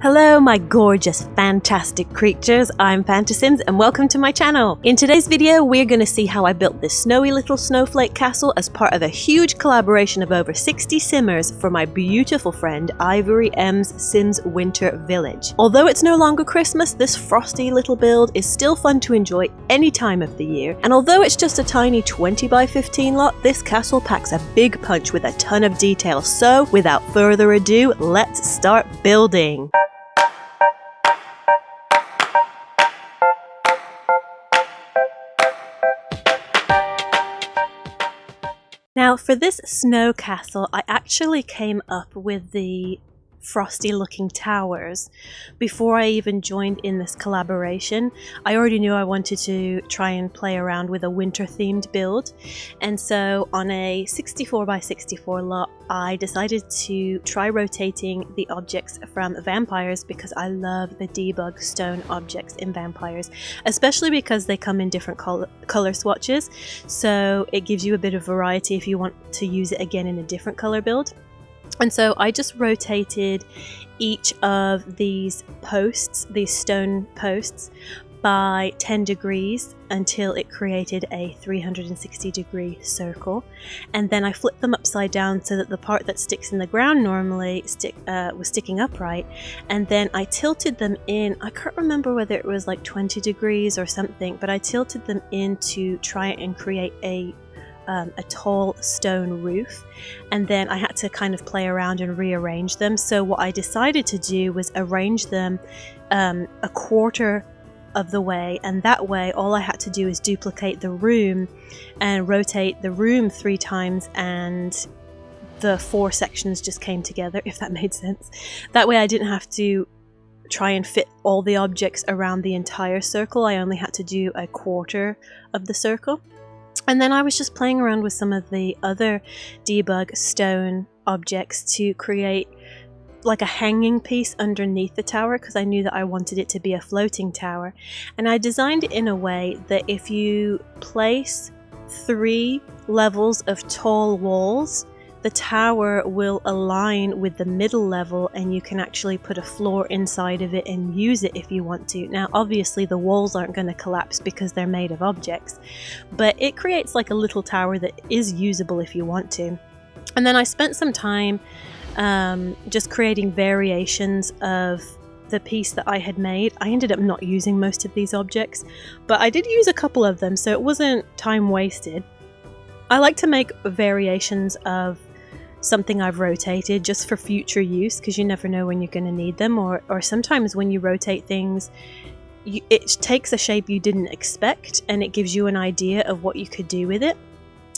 Hello my gorgeous fantastic creatures, I'm Fantasims and welcome to my channel. In today's video we're going to see how I built this snowy little snowflake castle as part of a huge collaboration of over 60 simmers for my beautiful friend IvoryM's Sims Winter Village. Although it's no longer Christmas, this frosty little build is still fun to enjoy any time of the year, and although it's just a tiny 20 by 15 lot, this castle packs a big punch with a ton of detail. So without further ado, let's start building. Now for this snow castle, I actually came up with the frosty looking towers before I even joined in this collaboration. I already knew I wanted to try and play around with a winter themed build, and so on a 64 by 64 lot I decided to try rotating the objects from vampires because I love the debug stone objects in vampires, especially because they come in different color swatches, so it gives you a bit of variety if you want to use it again in a different color build. And so I just rotated each of these posts, these stone posts, by 10 degrees until it created a 360 degree circle. And then I flipped them upside down so that the part that sticks in the ground normally was sticking upright. And then I tilted them in, I can't remember whether it was like 20 degrees or something, but I tilted them in to try and create a tall stone roof, and then I had to kind of play around and rearrange them. So what I decided to do was arrange them a quarter of the way, and that way all I had to do is duplicate the room and rotate the room 3 times, and the 4 sections just came together, if that made sense. That way I didn't have to try and fit all the objects around the entire circle. I only had to do a quarter of the circle. And then I was just playing around with some of the other debug stone objects to create like a hanging piece underneath the tower, because I knew that I wanted it to be a floating tower. And I designed it in a way that if you place 3 levels of tall walls, the tower will align with the middle level, and you can actually put a floor inside of it and use it if you want to. Now obviously the walls aren't going to collapse because they're made of objects, but it creates like a little tower that is usable if you want to. And then I spent some time just creating variations of the piece that I had made. I ended up not using most of these objects, but I did use a couple of them, so it wasn't time wasted. I like to make variations of something I've rotated just for future use, because you never know when you're going to need them, or sometimes when you rotate things it takes a shape you didn't expect and it gives you an idea of what you could do with it.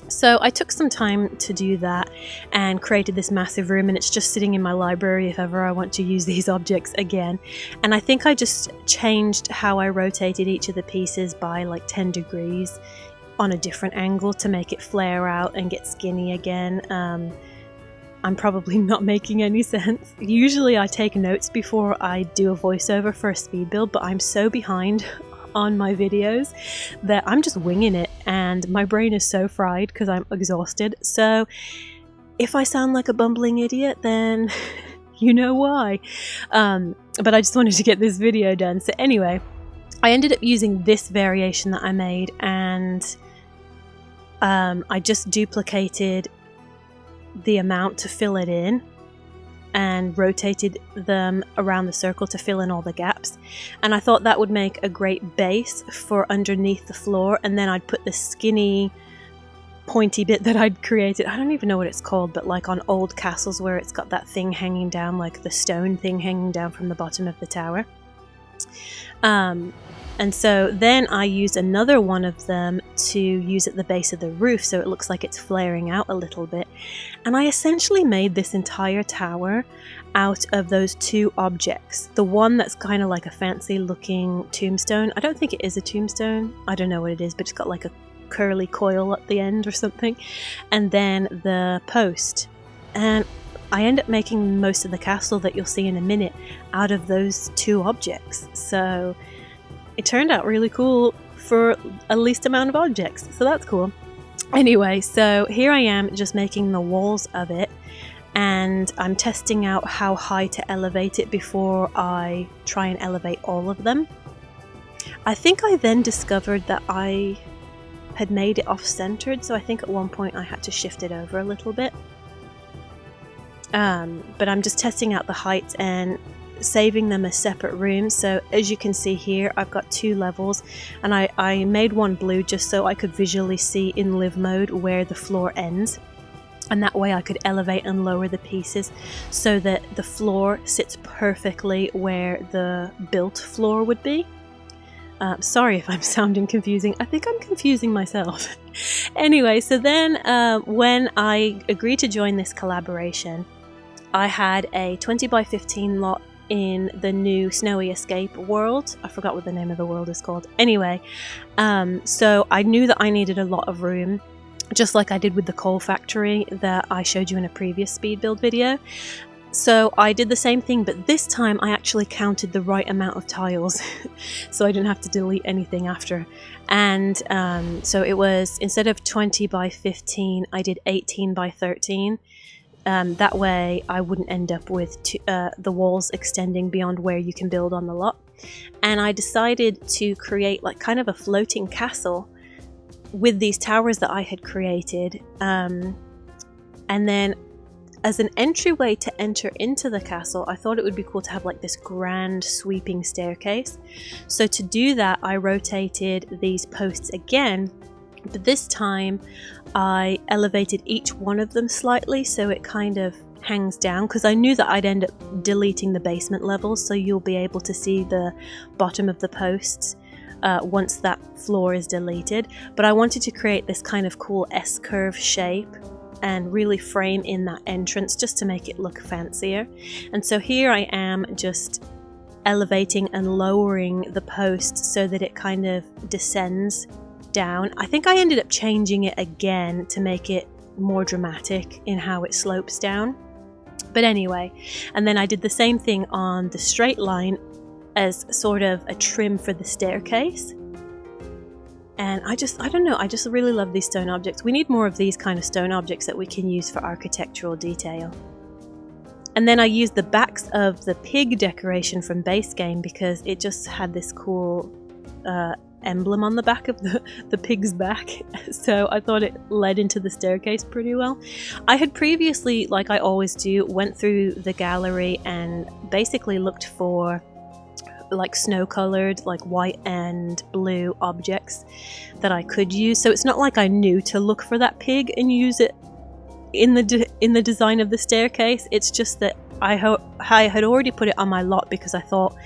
So I took some time to do that and created this massive room, and it's just sitting in my library if ever I want to use these objects again. And I think I just changed how I rotated each of the pieces by like 10 degrees on a different angle to make it flare out and get skinny again. I'm probably not making any sense. Usually I take notes before I do a voiceover for a speed build, but I'm so behind on my videos that I'm just winging it, and my brain is so fried because I'm exhausted. So if I sound like a bumbling idiot, then you know why. But I just wanted to get this video done. So anyway, I ended up using this variation that I made, and I just duplicated the amount to fill it in and rotated them around the circle to fill in all the gaps. And I thought that would make a great base for underneath the floor, and then I'd put the skinny pointy bit that I'd created. I don't even know what it's called, but like on old castles where it's got that thing hanging down, like the stone thing hanging down from the bottom of the tower. And so then I used another one of them to use at the base of the roof so it looks like it's flaring out a little bit. And I essentially made this entire tower out of those 2 objects. The one that's kind of like a fancy looking tombstone. I don't think it is a tombstone. I don't know what it is, but it's got like a curly coil at the end or something. And then the post. And I end up making most of the castle that you'll see in a minute out of those 2 objects. So it turned out really cool for a least amount of objects, so that's cool. Anyway, so here I am just making the walls of it, and I'm testing out how high to elevate it before I try and elevate all of them. I think I then discovered that I had made it off-centered, so I think at one point I had to shift it over a little bit. But I'm just testing out the heights and saving them as separate rooms. So as you can see here, I've got 2 levels, and I made one blue just so I could visually see in live mode where the floor ends, and that way I could elevate and lower the pieces so that the floor sits perfectly where the built floor would be. Sorry if I'm sounding confusing. I think I'm confusing myself. Anyway, so then when I agreed to join this collaboration, I had a 20 by 15 lot in the new Snowy Escape world. I forgot what the name of the world is called. Anyway, so I knew that I needed a lot of room, just like I did with the coal factory that I showed you in a previous speed build video. So I did the same thing, but this time I actually counted the right amount of tiles so I didn't have to delete anything after. And so it was, instead of 20 by 15, I did 18 by 13. That way I wouldn't end up with the walls extending beyond where you can build on the lot. And I decided to create like kind of a floating castle with these towers that I had created. And then as an entryway to enter into the castle, I thought it would be cool to have like this grand sweeping staircase. So to do that, I rotated these posts again, but this time I elevated each one of them slightly so it kind of hangs down, because I knew that I'd end up deleting the basement levels, so you'll be able to see the bottom of the posts once that floor is deleted. But I wanted to create this kind of cool S-curve shape and really frame in that entrance just to make it look fancier. And so here I am just elevating and lowering the post so that it kind of descends down. I think I ended up changing it again to make it more dramatic in how it slopes down. But anyway, and then I did the same thing on the straight line as sort of a trim for the staircase. And I don't know, I just really love these stone objects. We need more of these kind of stone objects that we can use for architectural detail. And then I used the backs of the pig decoration from base game because it just had this cool emblem on the back of the pig's back. So I thought it led into the staircase pretty well. I had previously, like I always do, went through the gallery and basically looked for like snow colored, like white and blue objects that I could use. So it's not like I knew to look for that pig and use it in the design of the staircase. It's just that I had already put it on my lot because I thought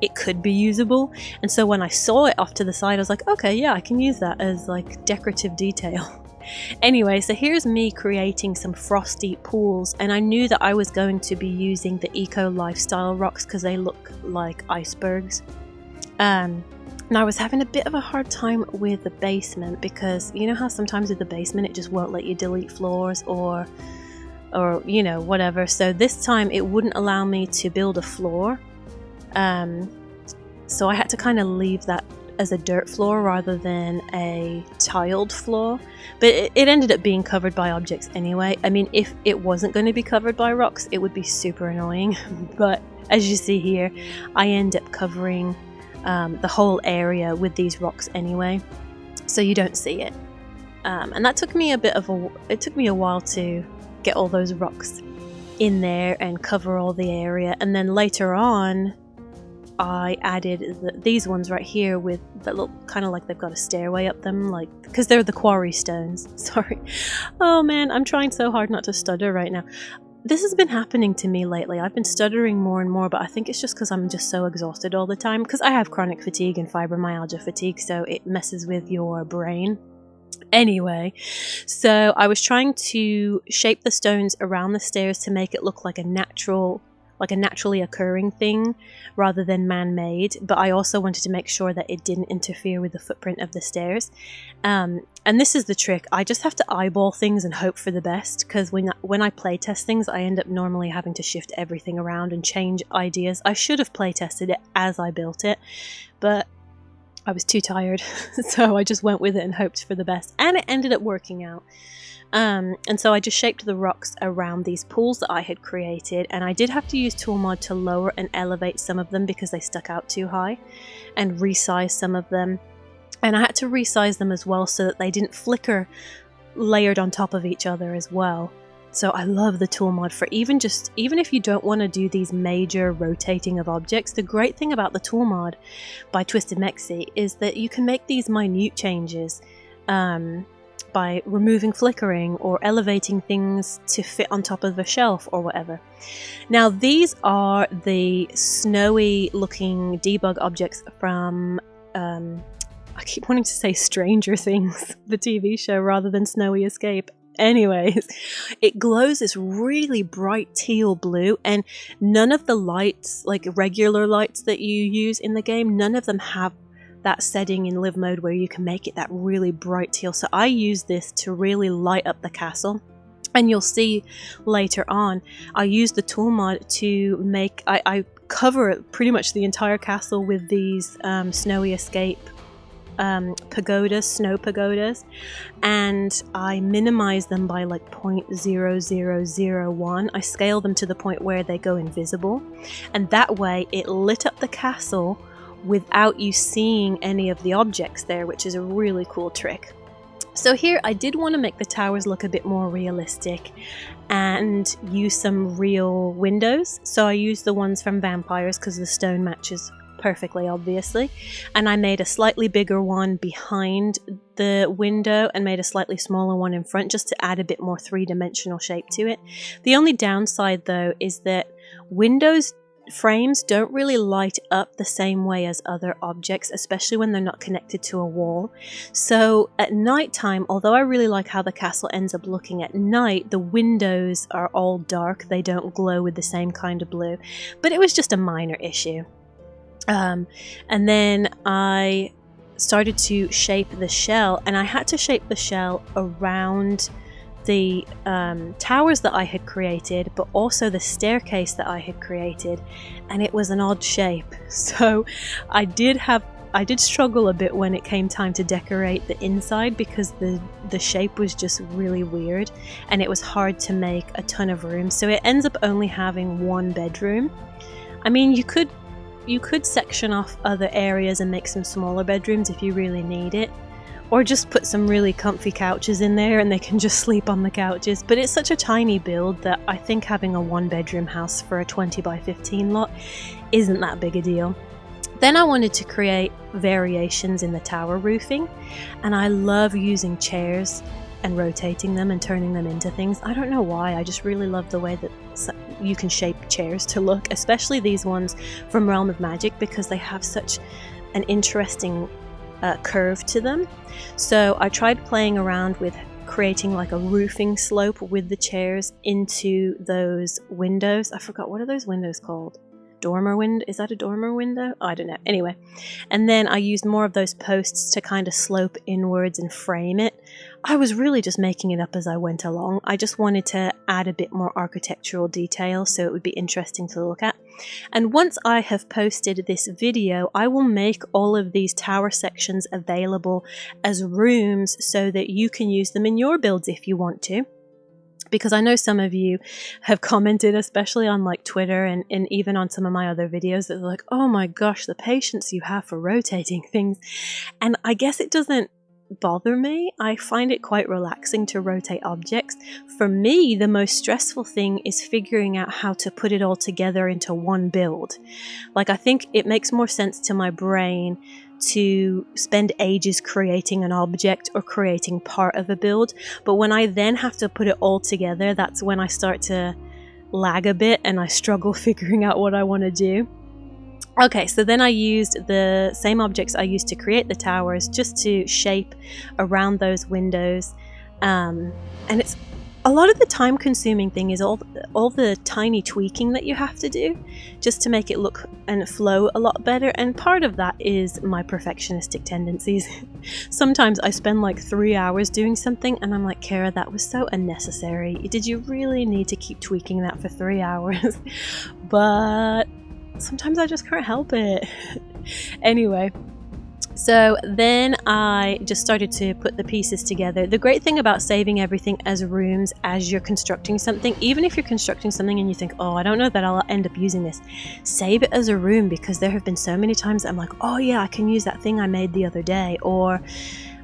it could be usable. And so when I saw it off to the side, I was like, okay, yeah, I can use that as like decorative detail. Anyway, so here's me creating some frosty pools, and I knew that I was going to be using the eco lifestyle rocks because they look like icebergs. And I was having a bit of a hard time with the basement because you know how sometimes with the basement it just won't let you delete floors or you know, whatever. So this time it wouldn't allow me to build a floor. So I had to kind of leave that as a dirt floor rather than a tiled floor, but it ended up being covered by objects anyway. I mean, if it wasn't going to be covered by rocks, it would be super annoying. But as you see here, I end up covering the whole area with these rocks anyway, so you don't see it. And that took me it took me a while to get all those rocks in there and cover all the area. And then later on, I added these ones right here with that look kind of like they've got a stairway up them, like because they're the quarry stones. Sorry. Oh man, I'm trying so hard not to stutter right now. This has been happening to me lately. I've been stuttering more and more, but I think it's just because I'm just so exhausted all the time, because I have chronic fatigue and fibromyalgia fatigue, so it messes with your brain. Anyway, so I was trying to shape the stones around the stairs to make it look like a naturally occurring thing rather than man-made, but I also wanted to make sure that it didn't interfere with the footprint of the stairs. And this is the trick. I just have to eyeball things and hope for the best, because when I playtest things, I end up normally having to shift everything around and change ideas. I should have playtested it as I built it, but I was too tired, so I just went with it and hoped for the best, and it ended up working out. And so I just shaped the rocks around these pools that I had created, and I did have to use tool mod to lower and elevate some of them because they stuck out too high, and resize some of them. And I had to resize them as well so that they didn't flicker layered on top of each other as well. So I love the tool mod for even if you don't want to do these major rotating of objects. The great thing about the tool mod by TwistedMexi is that you can make these minute changes by removing flickering or elevating things to fit on top of a shelf or whatever. Now these are the snowy looking debug objects from I keep wanting to say Stranger Things, the TV show, rather than Snowy Escape. Anyways, it glows this really bright teal blue, and none of the lights, like regular lights that you use in the game, none of them have that setting in live mode where you can make it that really bright teal. So I use this to really light up the castle. And you'll see later on, I use the tool mod to make, I cover pretty much the entire castle with these Snowy Escape pagodas, snow pagodas, and I minimize them by like 0.0001. I scale them to the point where they go invisible, and that way it lit up the castle without you seeing any of the objects there, which is a really cool trick. So here I did want to make the towers look a bit more realistic and use some real windows. So I used the ones from Vampires because the stone matches perfectly, obviously, and I made a slightly bigger one behind the window and made a slightly smaller one in front just to add a bit more three-dimensional shape to it. The only downside though is that windows frames don't really light up the same way as other objects, especially when they're not connected to a wall. So at night time, although I really like how the castle ends up looking at night, the windows are all dark, they don't glow with the same kind of blue, but it was just a minor issue. And then I started to shape the shell, and I had to shape the shell around the towers that I had created, but also the staircase that I had created, and it was an odd shape. So I did struggle a bit when it came time to decorate the inside because the shape was just really weird and it was hard to make a ton of room. So it ends up only having one bedroom. I mean, you could section off other areas and make some smaller bedrooms if you really need it, or just put some really comfy couches in there and they can just sleep on the couches. But it's such a tiny build that I think having a one-bedroom house for a 20 by 15 lot isn't that big a deal. Then I wanted to create variations in the tower roofing, and I love using chairs and rotating them and turning them into things. I don't know why, I just really love the way that you can shape chairs to look, especially these ones from Realm of Magic, because they have such an interesting curve to them. So I tried playing around with creating like a roofing slope with the chairs into those windows. I forgot, what are those windows called? Dormer window? Is that a dormer window? I don't know. Anyway, and then I used more of those posts to kind of slope inwards and frame it. I was really just making it up as I went along. I just wanted to add a bit more architectural detail so it would be interesting to look at. And once I have posted this video, I will make all of these tower sections available as rooms so that you can use them in your builds if you want to. Because I know some of you have commented, especially on like Twitter and even on some of my other videos, that they're like, oh my gosh, the patience you have for rotating things. And I guess it doesn't bother me. I find it quite relaxing to rotate objects. For me, the most stressful thing is figuring out how to put it all together into one build. Like, I think it makes more sense to my brain to spend ages creating an object or creating part of a build, but when I then have to put it all together, that's when I start to lag a bit and I struggle figuring out what I want to do. Okay, so then I used the same objects I used to create the towers just to shape around those windows, and it's a lot of the time consuming thing is all the tiny tweaking that you have to do just to make it look and flow a lot better, and part of that is my perfectionistic tendencies. Sometimes I spend like 3 hours doing something and I'm like, Kara, that was so unnecessary. Did you really need to keep tweaking that for 3 hours? But sometimes I just can't help it. Anyway, So then I just started to put the pieces together. The great thing about saving everything as rooms as you're constructing something, even if you're constructing something and you think, oh, I don't know that I'll end up using this, save it as a room, because there have been so many times I'm like, oh yeah, I can use that thing I made the other day, or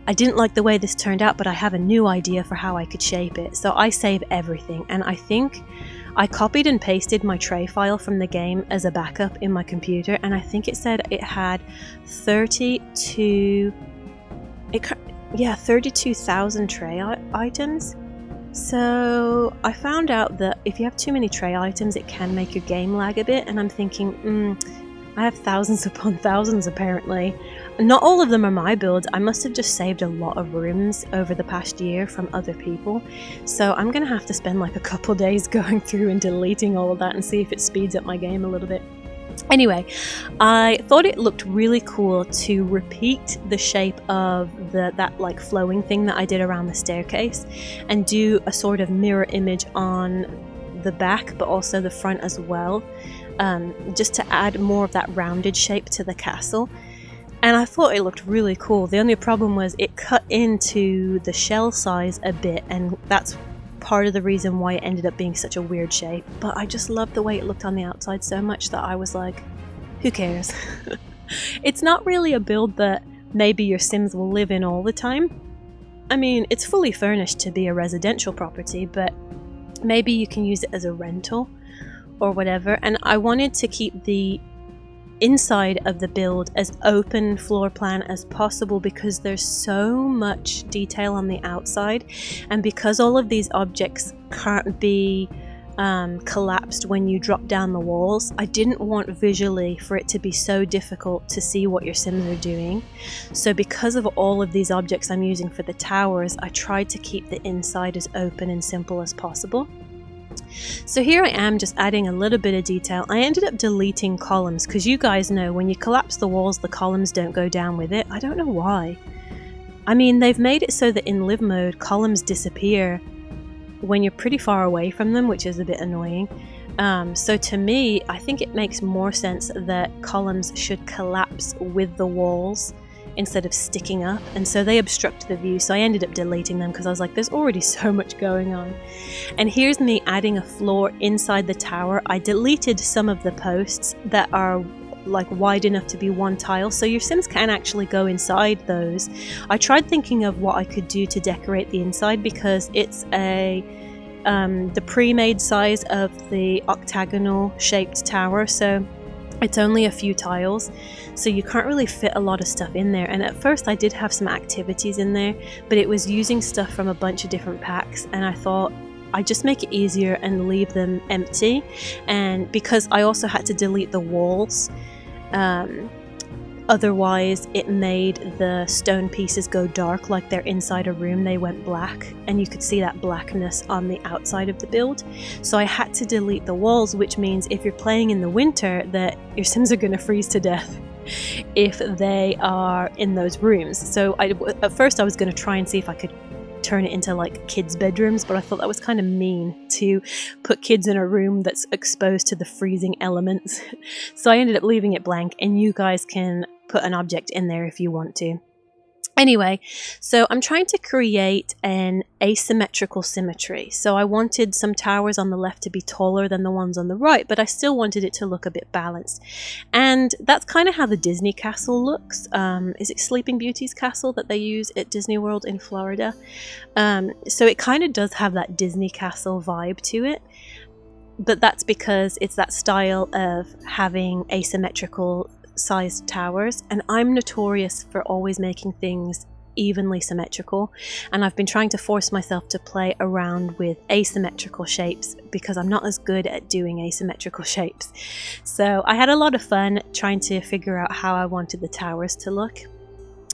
I didn't like the way this turned out, but I have a new idea for how I could shape it. So I save everything, and I think I copied and pasted my tray file from the game as a backup in my computer, and I think it said it had 32,000 tray items. So I found out that if you have too many tray items, it can make your game lag a bit, and I'm thinking, I have thousands upon thousands apparently. Not all of them are my builds. I must have just saved a lot of rooms over the past year from other people. So I'm gonna have to spend like a couple days going through and deleting all of that and see if it speeds up my game a little bit. Anyway, I thought it looked really cool to repeat the shape of that like flowing thing that I did around the staircase and do a sort of mirror image on the back but also the front as well, just to add more of that rounded shape to the castle. And I thought it looked really cool. The only problem was it cut into the shell size a bit, and that's part of the reason why it ended up being such a weird shape. But I just loved the way it looked on the outside so much that I was like, who cares? It's not really a build that maybe your Sims will live in all the time. I mean, it's fully furnished to be a residential property, but maybe you can use it as a rental or whatever. And I wanted to keep the inside of the build as open floor plan as possible because there's so much detail on the outside, and because all of these objects can't be collapsed when you drop down the walls, I didn't want visually for it to be so difficult to see what your Sims are doing. So because of all of these objects I'm using for the towers, I tried to keep the inside as open and simple as possible. So here I am just adding a little bit of detail. I ended up deleting columns because you guys know when you collapse the walls, the columns don't go down with it. I don't know why. I mean, they've made it so that in live mode, columns disappear when you're pretty far away from them, which is a bit annoying. So to me, I think it makes more sense that columns should collapse with the walls instead of sticking up, and so they obstruct the view. So I ended up deleting them because I was like, there's already so much going on. And here's me adding a floor inside the tower. I deleted some of the posts that are like wide enough to be one tile, so your Sims can actually go inside those. I tried thinking of what I could do to decorate the inside because it's the pre-made size of the octagonal shaped tower, so it's only a few tiles, so you can't really fit a lot of stuff in there. And at first I did have some activities in there, but it was using stuff from a bunch of different packs, and I thought I'd just make it easier and leave them empty. And because I also had to delete the walls, otherwise it made the stone pieces go dark, like they're inside a room, they went black, and you could see that blackness on the outside of the build. So I had to delete the walls, which means if you're playing in the winter that your Sims are going to freeze to death if they are in those rooms. So at first I was going to try and see if I could turn it into like kids' bedrooms, but I thought that was kind of mean to put kids in a room that's exposed to the freezing elements. So I ended up leaving it blank, and you guys can put an object in there if you want to. Anyway, so I'm trying to create an asymmetrical symmetry. So I wanted some towers on the left to be taller than the ones on the right, but I still wanted it to look a bit balanced. And that's kind of how the Disney castle looks. Is it Sleeping Beauty's castle that they use at Disney World in Florida? So it kind of does have that Disney castle vibe to it. But that's because it's that style of having asymmetrical sized towers, and I'm notorious for always making things evenly symmetrical, and I've been trying to force myself to play around with asymmetrical shapes because I'm not as good at doing asymmetrical shapes. So I had a lot of fun trying to figure out how I wanted the towers to look.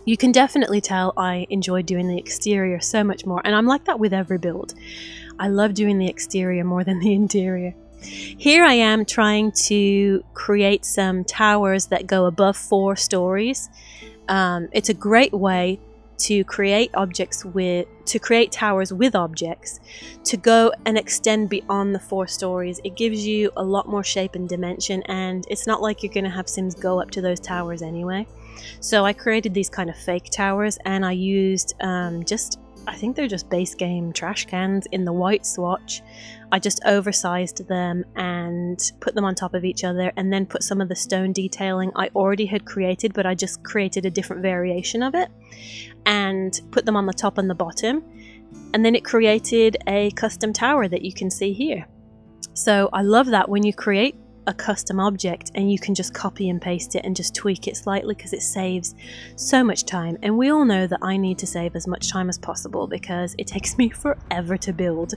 You can definitely tell I enjoy doing the exterior so much more, and I'm like that with every build. I love doing the exterior more than the interior. Here I am trying to create some towers that go above 4 stories. It's a great way to create towers with objects to go and extend beyond the 4 stories. It gives you a lot more shape and dimension, and it's not like you're going to have Sims go up to those towers anyway. So I created these kind of fake towers, and I used I think they're just base game trash cans in the white swatch. I just oversized them and put them on top of each other, and then put some of the stone detailing I already had created, but I just created a different variation of it, and put them on the top and the bottom, and then it created a custom tower that you can see here. So I love that when you create a custom object and you can just copy and paste it and just tweak it slightly, because it saves so much time, and we all know that I need to save as much time as possible because it takes me forever to build,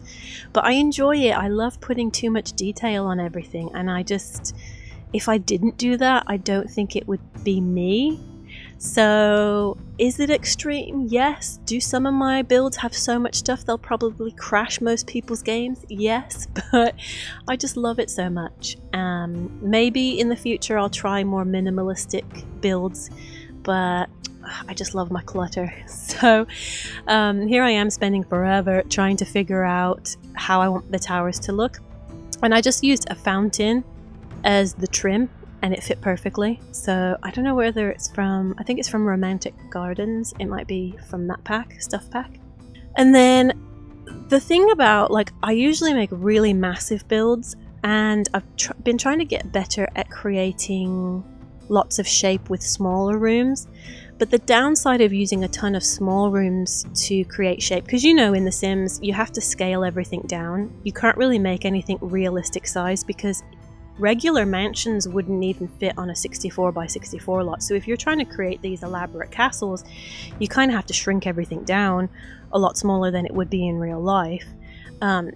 but I enjoy it. I love putting too much detail on everything, and if I didn't do that, I don't think it would be me. So is it extreme? Yes. Do some of my builds have so much stuff they'll probably crash most people's games? Yes, but I just love it so much. Maybe in the future I'll try more minimalistic builds, but I just love my clutter. So here I am spending forever trying to figure out how I want the towers to look, and I just used a fountain as the trim, and it fit perfectly. So I don't know whether it's from, I think it's from Romantic Gardens. It might be from that stuff pack. And then the thing about, like, I usually make really massive builds, and I've been trying to get better at creating lots of shape with smaller rooms. But the downside of using a ton of small rooms to create shape, because you know in The Sims you have to scale everything down. You can't really make anything realistic size because regular mansions wouldn't even fit on a 64 by 64 lot. So if you're trying to create these elaborate castles, you kind of have to shrink everything down a lot smaller than it would be in real life.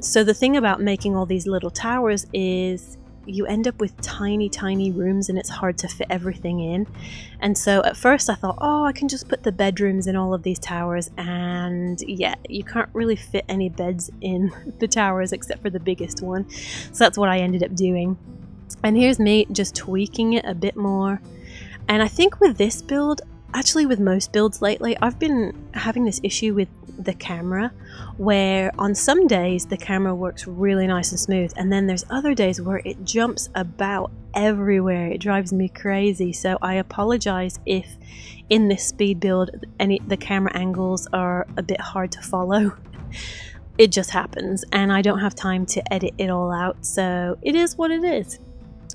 So the thing about making all these little towers is you end up with tiny rooms, and it's hard to fit everything in. And so at first I thought, oh, I can just put the bedrooms in all of these towers, and yeah, you can't really fit any beds in the towers except for the biggest one. So that's what I ended up doing. And here's me just tweaking it a bit more. And I think with this build, actually with most builds lately, I've been having this issue with the camera, where on some days the camera works really nice and smooth, and then there's other days where it jumps about everywhere. It drives me crazy. So I apologize if in this speed build the camera angles are a bit hard to follow. It just happens, and I don't have time to edit it all out, so it is what it is.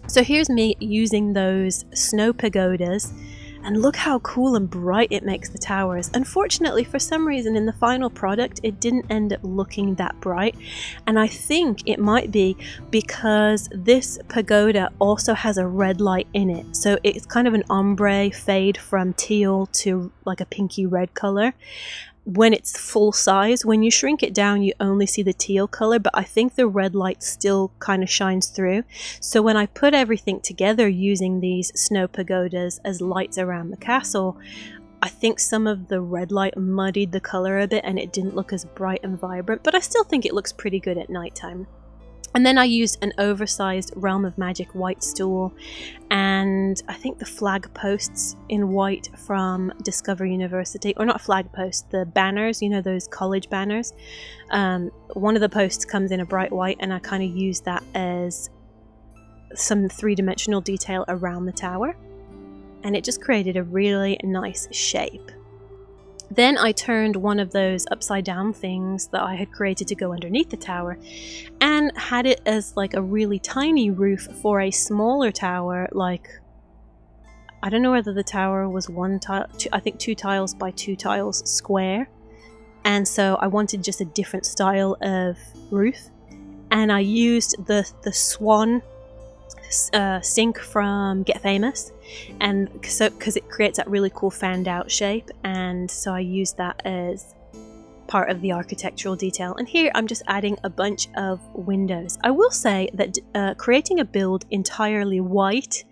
So here's me using those snow pagodas, and look how cool and bright it makes the towers. Unfortunately, for some reason in the final product it didn't end up looking that bright, and I think it might be because this pagoda also has a red light in it, so it's kind of an ombre fade from teal to like a pinky red color when it's full size. When you shrink it down you only see the teal color, but I think the red light still kind of shines through. So when I put everything together using these snow pagodas as lights around the castle, I think some of the red light muddied the color a bit and it didn't look as bright and vibrant, but I still think it looks pretty good at nighttime. And then I used an oversized Realm of Magic white stool, and I think the flag posts in white from Discovery University, or not flag posts, the banners, you know, those college banners. One of the posts comes in a bright white, and I kind of used that as some three-dimensional detail around the tower, and it just created a really nice shape. Then I turned one of those upside down things that I had created to go underneath the tower and had it as like a really tiny roof for a smaller tower. Like, I don't know whether the tower was one tile, I think 2 tiles by 2 tiles square, and so I wanted just a different style of roof, and I used the swan sink from Get Famous, and so because it creates that really cool fanned out shape, and so I used that as part of the architectural detail. And here I'm just adding a bunch of windows. I will say that creating a build entirely white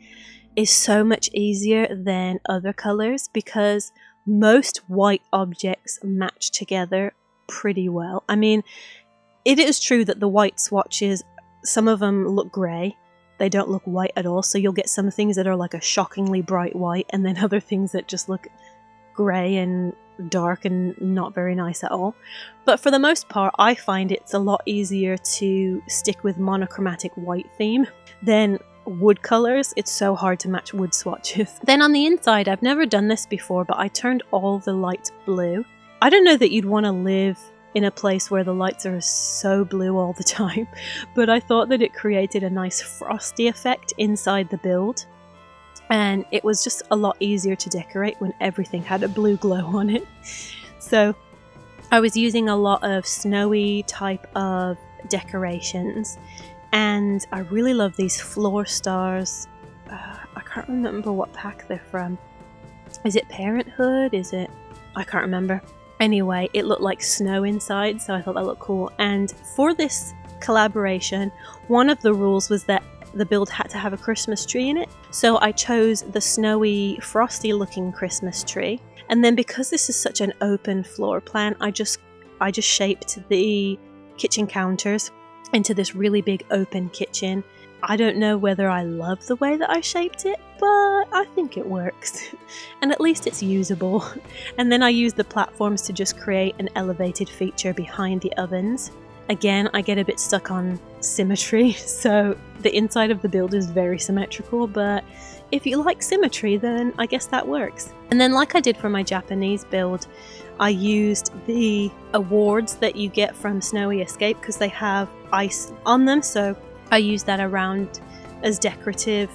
is so much easier than other colors because most white objects match together pretty well. I mean, it is true that the white swatches, some of them look grey. They don't look white at all, so you'll get some things that are like a shockingly bright white, and then other things that just look grey and dark and not very nice at all. But for the most part, I find it's a lot easier to stick with monochromatic white theme than wood colors. It's so hard to match wood swatches. Then on the inside, I've never done this before, but I turned all the lights blue. I don't know that you'd want to live in a place where the lights are so blue all the time, but I thought that it created a nice frosty effect inside the build. And it was just a lot easier to decorate when everything had a blue glow on it. So I was using a lot of snowy type of decorations, and I really love these floor stars. I can't remember what pack they're from. Is it Parenthood? Is it? I can't remember. Anyway, it looked like snow inside, so I thought that looked cool. And for this collaboration, one of the rules was that the build had to have a Christmas tree in it. So I chose the snowy, frosty looking Christmas tree. And then because this is such an open floor plan, I just shaped the kitchen counters into this really big open kitchen. I don't know whether I love the way that I shaped it, but I think it works. And at least it's usable. And then I used the platforms to just create an elevated feature behind the ovens. Again, I get a bit stuck on symmetry, so the inside of the build is very symmetrical, but if you like symmetry, then I guess that works. And then like I did for my Japanese build, I used the awards that you get from Snowy Escape because they have ice on them, so I used that around as decorative,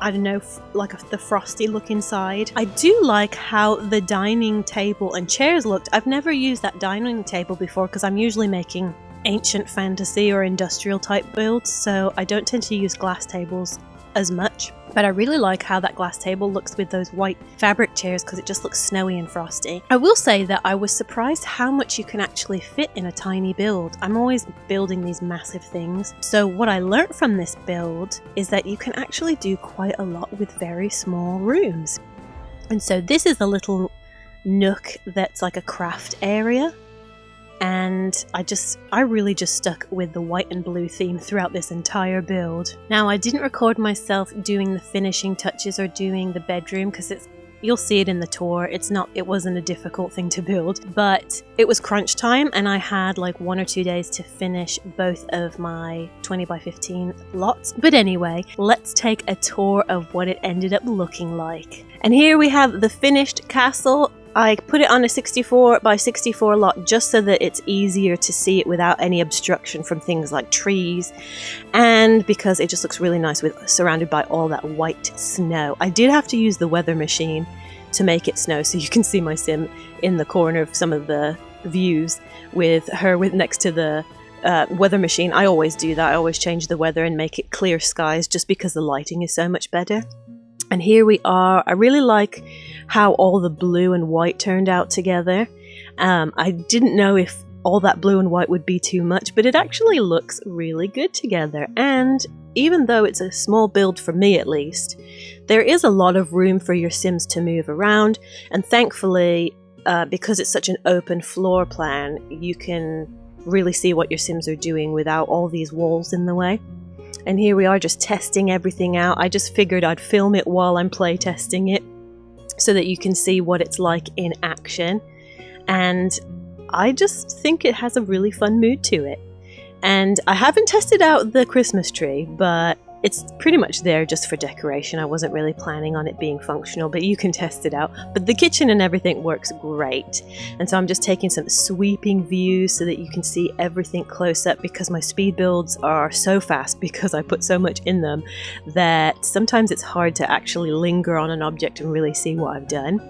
I don't know, like the frosty look inside. I do like how the dining table and chairs looked. I've never used that dining table before because I'm usually making ancient fantasy or industrial type builds, so I don't tend to use glass tables as much. But I really like how that glass table looks with those white fabric chairs because it just looks snowy and frosty. I will say that I was surprised how much you can actually fit in a tiny build. I'm always building these massive things. So what I learned from this build is that you can actually do quite a lot with very small rooms. And so this is a little nook that's like a craft area. And I really just stuck with the white and blue theme throughout this entire build. Now, I didn't record myself doing the finishing touches or doing the bedroom because you'll see it in the tour. It wasn't a difficult thing to build, but it was crunch time and I had like 1 or 2 days to finish both of my 20 by 15 lots. But anyway, let's take a tour of what it ended up looking like. And here we have the finished castle. I put it on a 64 by 64 lot just so that it's easier to see it without any obstruction from things like trees, and because it just looks really nice surrounded by all that white snow. I did have to use the weather machine to make it snow, so you can see my sim in the corner of some of the views with her next to the weather machine. I always do that. I always change the weather and make it clear skies just because the lighting is so much better. And here we are. I really like how all the blue and white turned out together. I didn't know if all that blue and white would be too much, but it actually looks really good together. And even though it's a small build for me at least, there is a lot of room for your Sims to move around. And thankfully, because it's such an open floor plan, you can really see what your Sims are doing without all these walls in the way. And here we are just testing everything out. I just figured I'd film it while I'm play testing it so that you can see what it's like in action. And I just think it has a really fun mood to it. And I haven't tested out the Christmas tree, but it's pretty much there just for decoration. I wasn't really planning on it being functional, but you can test it out. But the kitchen and everything works great. And so I'm just taking some sweeping views so that you can see everything close up, because my speed builds are so fast because I put so much in them that sometimes it's hard to actually linger on an object and really see what I've done.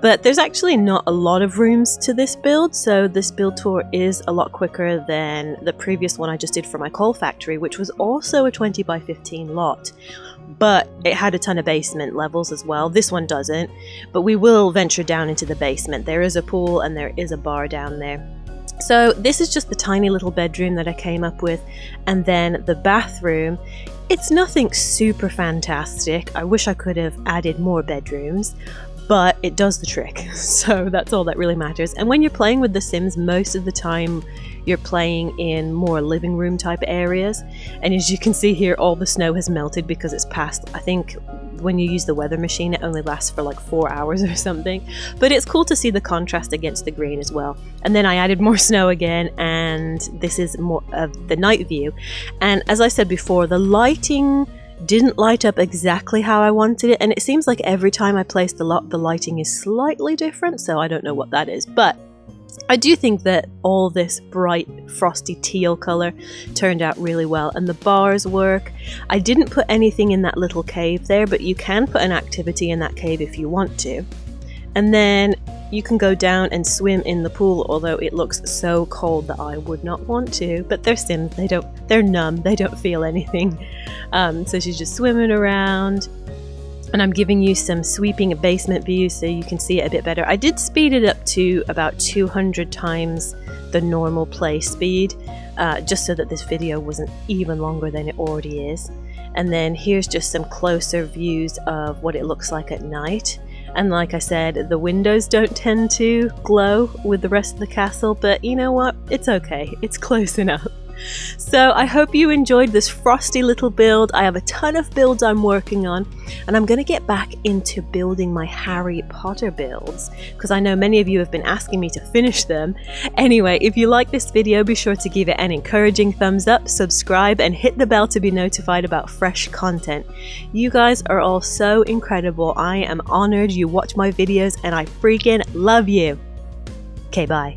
But there's actually not a lot of rooms to this build, so this build tour is a lot quicker than the previous one I just did for my coal factory, which was also a 20 by 15 lot. But it had a ton of basement levels as well. This one doesn't, but we will venture down into the basement. There is a pool and there is a bar down there. So this is just the tiny little bedroom that I came up with, and then the bathroom. It's nothing super fantastic. I wish I could have added more bedrooms, but it does the trick, so that's all that really matters. And when you're playing with The Sims, most of the time you're playing in more living room type areas. And as you can see here, all the snow has melted because it's past, I think when you use the weather machine, it only lasts for like 4 hours or something. But it's cool to see the contrast against the green as well. And then I added more snow again, and this is more of the night view. And as I said before, the lighting didn't light up exactly how I wanted it, and it seems like every time I place the lighting is slightly different, so I don't know what that is. But I do think that all this bright frosty teal color turned out really well, and the bars work. I didn't put anything in that little cave there, but you can put an activity in that cave if you want to. And then you can go down and swim in the pool, although it looks so cold that I would not want to. But they're Sims, they're numb, they don't feel anything. So she's just swimming around. And I'm giving you some sweeping basement views so you can see it a bit better. I did speed it up to about 200 times the normal play speed, just so that this video wasn't even longer than it already is. And then here's just some closer views of what it looks like at night. And like I said, the windows don't tend to glow with the rest of the castle, but you know what? It's okay. It's close enough. So I hope you enjoyed this frosty little build. I have a ton of builds I'm working on, and I'm going to get back into building my Harry Potter builds because I know many of you have been asking me to finish them. Anyway, if you like this video, be sure to give it an encouraging thumbs up, subscribe, and hit the bell to be notified about fresh content. You guys are all so incredible. I am honored you watch my videos, and I freaking love you. Okay, bye.